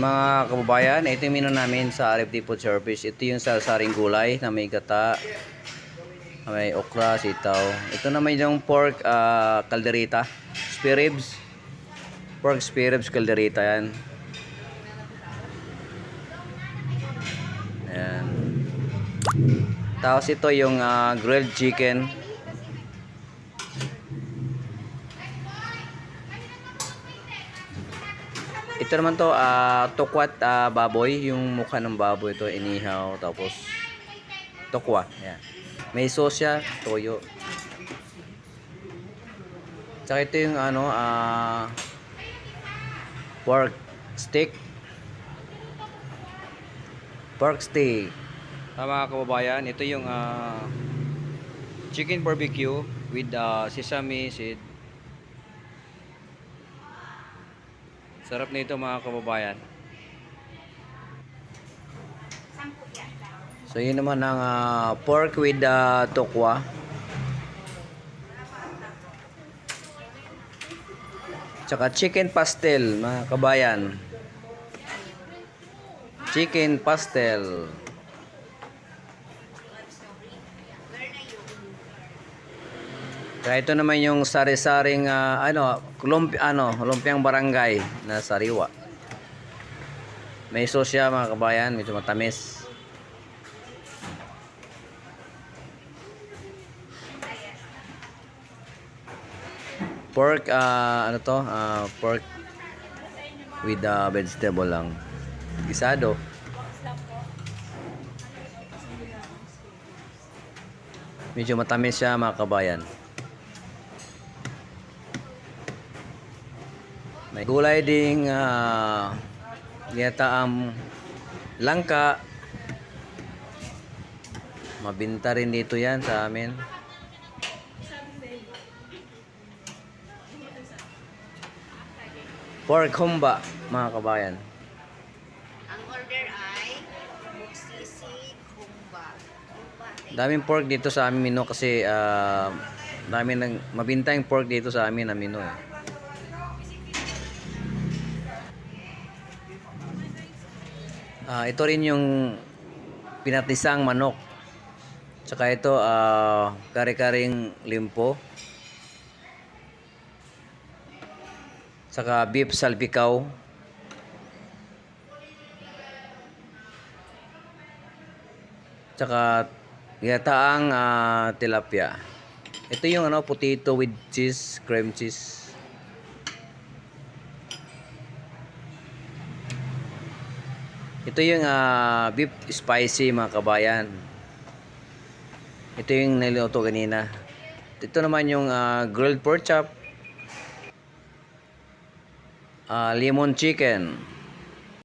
Mga kababayan, ito yung menu namin sa RFD Food Service. Ito yung saring gulay na may gata, may okra, sitaw. Ito naman yung pork calderita, spare ribs. Pork spare ribs calderita yan. Ayan. Tapos ito yung grilled chicken. Ito naman to tokwat baboy, yung mukha ng baboy ito inihaw, tapos tokwa. Ayan. May sauce siya, toyo. Tsaka ito yung pork steak. Pork steak. Mga kababayan, ito yung chicken barbecue with sesame seed. Sarap nito mga kababayan. So yun naman ang pork with tokwa. Tsaka chicken pastel mga kabayan. Chicken pastel. Kaya ito naman yung sari-saring lumpiang barangay na sariwa. May sauce siya mga kabayan, medyo matamis. Pork pork with vegetable lang. Gisado. Medyo matamis siya mga kabayan. May gulay ding langka. Mabinta rin dito yan sa amin. Pork humba mga kabayan. Ang order ay sisig humba. Daming pork dito sa amin menu kasi mabinta yung pork dito sa amin na menu eh. Ito rin yung pinatisang manok. Tsaka ito kare-karing limpo. Tsaka beef salpikaw. Tsaka ginataang tilapia. Ito yung potato with cheese, cream cheese. Ito yung beef spicy mga kabayan. Ito yung niluto kanina. Ito naman yung grilled pork chop. Lemon chicken.